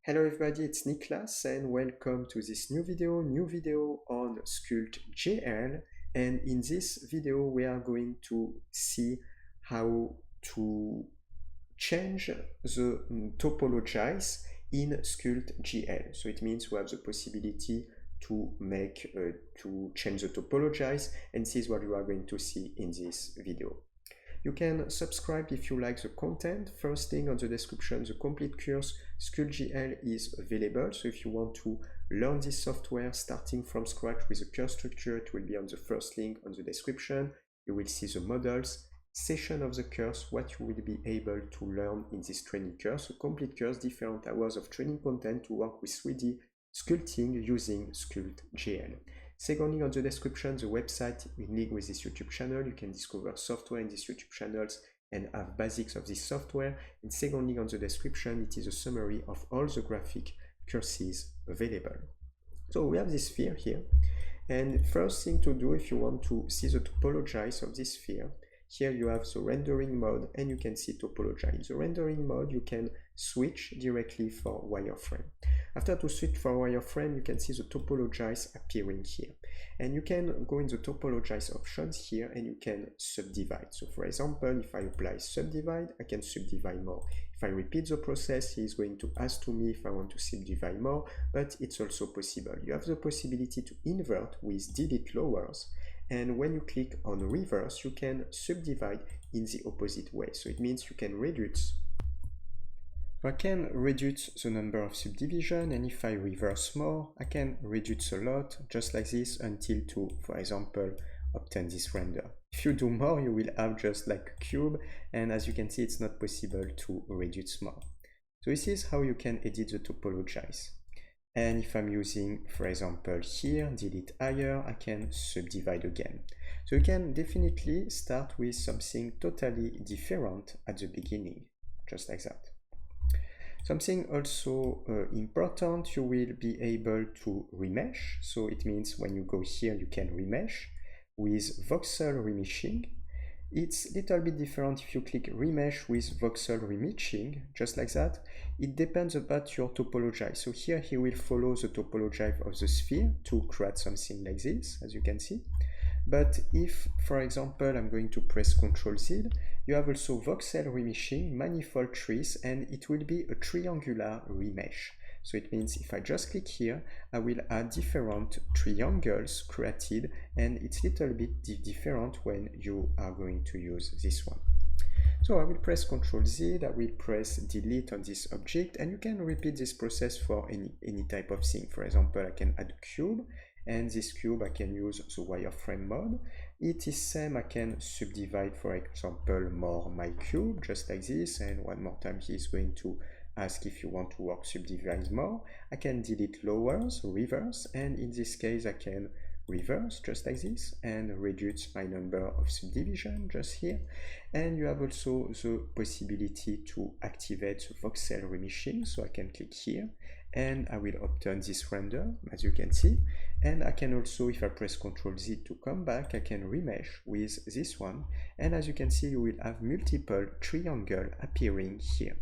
Hello everybody, it's Niklas and welcome to this new video on SculptGL. And in this video we are going to see how to change the topologize in SculptGL. So it means we have the possibility to change the topologize, and this is what you are going to see in this video. You can subscribe if you like the content. First link on the description, the complete course SculptGL is available. So if you want to learn this software starting from scratch with the course structure, it will be on the first link on the description. You will see the models, session of the course, what you will be able to learn in this training course, a complete course, different hours of training content to work with 3D sculpting using SculptGL. Secondly, on the description, the website link with this YouTube channel. You can discover software in these YouTube channels and have basics of this software. And secondly, on the description, it is a summary of all the graphic courses available. So we have this sphere here. And first thing to do, if you want to see the topologize of this sphere, here you have the rendering mode and you can see topologize. The rendering mode you can switch directly for wireframe. After to switch for wireframe, you can see the topologize appearing here. And you can go in the topologize options here and you can subdivide. So for example, if I apply subdivide, I can subdivide more. If I repeat the process, he is going to ask to me if I want to subdivide more, but it's also possible. You have the possibility to invert with delete lowers. And when you click on reverse, you can subdivide in the opposite way. So it means you can reduce. So I can reduce the number of subdivision, and if I reverse more, I can reduce a lot, just like this, until to, for example, obtain this render. If you do more, you will have just like a cube, and as you can see, it's not possible to reduce more. So this is how you can edit the topologize. And if I'm using, for example, here, delete higher, I can subdivide again. So you can definitely start with something totally different at the beginning, just like that. Something also important, you will be able to remesh. So it means when you go here, you can remesh with voxel remeshing. It's a little bit different if you click remesh with voxel remeshing, just like that. It depends about your topologize. So here he will follow the topologize of the sphere to create something like this, as you can see. But if, for example, I'm going to press Ctrl Z, you have also voxel remeshing, manifold trees, and it will be a triangular remesh. So it means if I just click here, I will add different triangles created, and it's a little bit different when you are going to use this one. So I will press Ctrl Z, I will press delete on this object, and you can repeat this process for any type of thing. For example, I can add a cube, and this cube I can use the wireframe mode. It is same, I can subdivide, for example, more my cube, just like this, and one more time he is going to ask if you want to work subdivide more. I can delete lowers, reverse, and in this case I can reverse just like this and reduce my number of subdivision just here. And you have also the possibility to activate the voxel remeshing. So I can click here and I will obtain this render, as you can see. And I can also, if I press Ctrl Z to come back, I can remesh with this one. And as you can see, you will have multiple triangles appearing here.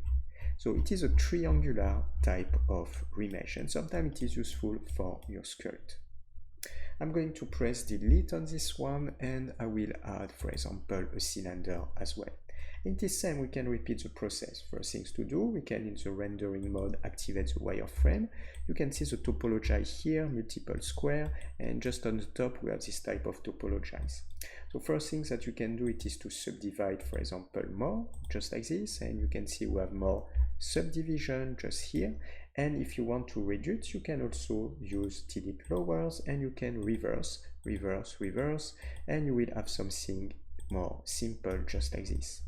So it is a triangular type of remesh, and sometimes it is useful for your sculpt. I'm going to press delete on this one, and I will add, for example, a cylinder as well. In this same, we can repeat the process. First things to do, we can, in the rendering mode, activate the wireframe. You can see the topologize here, multiple square, and just on the top, we have this type of topologize. So first things that you can do, it is to subdivide, for example, more, just like this, and you can see we have more subdivision just here. And if you want to reduce, you can also use delete lowers, and you can reverse, reverse, reverse, and you will have something more simple just like this.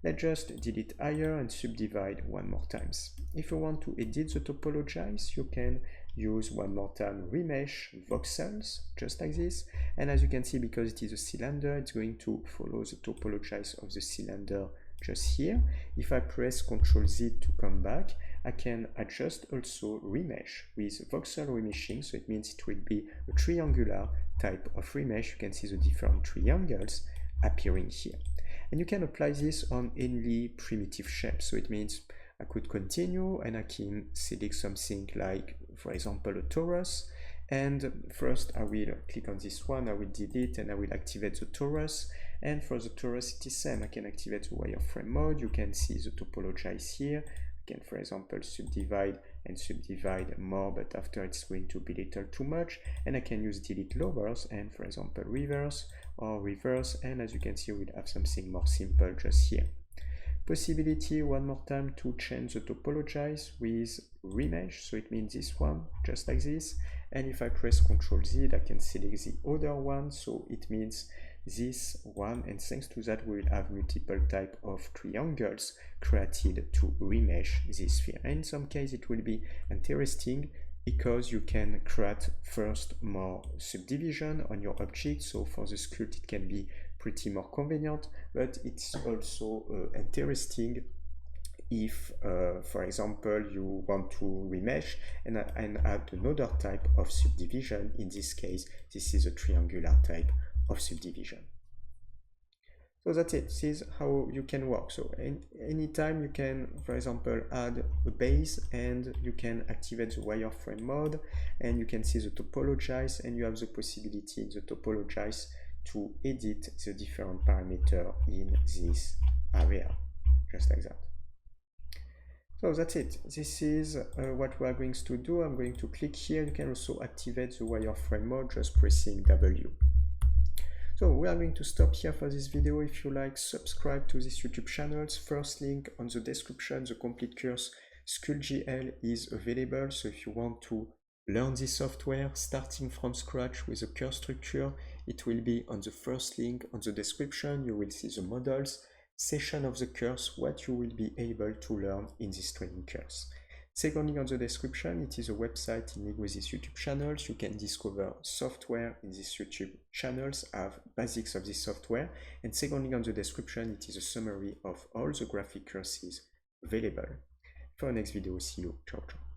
Let's just delete higher and subdivide one more times. If you want to edit the topologize, you can use one more time remesh voxels just like this. And as you can see, because it is a cylinder, it's going to follow the topologize of the cylinder just here. If I press Ctrl Z to come back, I can adjust also remesh with voxel remeshing. So it means it will be a triangular type of remesh. You can see the different triangles appearing here. And you can apply this on any primitive shape. So it means I could continue and I can select something like, for example, a torus. And first I will click on this one, I will delete and I will activate the torus. And for the torus it is same, I can activate the wireframe mode. You can see the topologize here. I can, for example, subdivide and subdivide more, but after it's going to be a little too much. And I can use delete lowers and, for example, reverse or reverse. And as you can see, we'll have something more simple just here. Possibility one more time to change the topologize with remesh, so it means this one, just like this. And if I press Ctrl Z, I can select the other one, so it means this one, and thanks to that we will have multiple type of triangles created to remesh this sphere. And in some case it will be interesting because you can create first more subdivision on your object. So for the sculpt it can be pretty more convenient, but it's also interesting if, for example, you want to remesh and add another type of subdivision. In this case, this is a triangular type of subdivision. So that's it. This is how you can work. So anytime you can, for example, add a base and you can activate the wireframe mode and you can see the topologize, and you have the possibility in the topologize to edit the different parameters in this area, just like that. So that's it. This is what we are going to do. I'm going to click here. You can also activate the wireframe mode just pressing W. So we are going to stop here for this video. If you like, subscribe to this YouTube channel. First link on the description, the complete course SculptGL is available. So if you want to learn this software starting from scratch with a course structure, it will be on the first link on the description. You will see the models, session of the course, what you will be able to learn in this training course. Secondly, on the description, it is a website in link with this YouTube channels. You can discover software in these YouTube channels, have basics of this software. And secondly, on the description, it is a summary of all the graphic courses available. For our next video, see you. Ciao, ciao.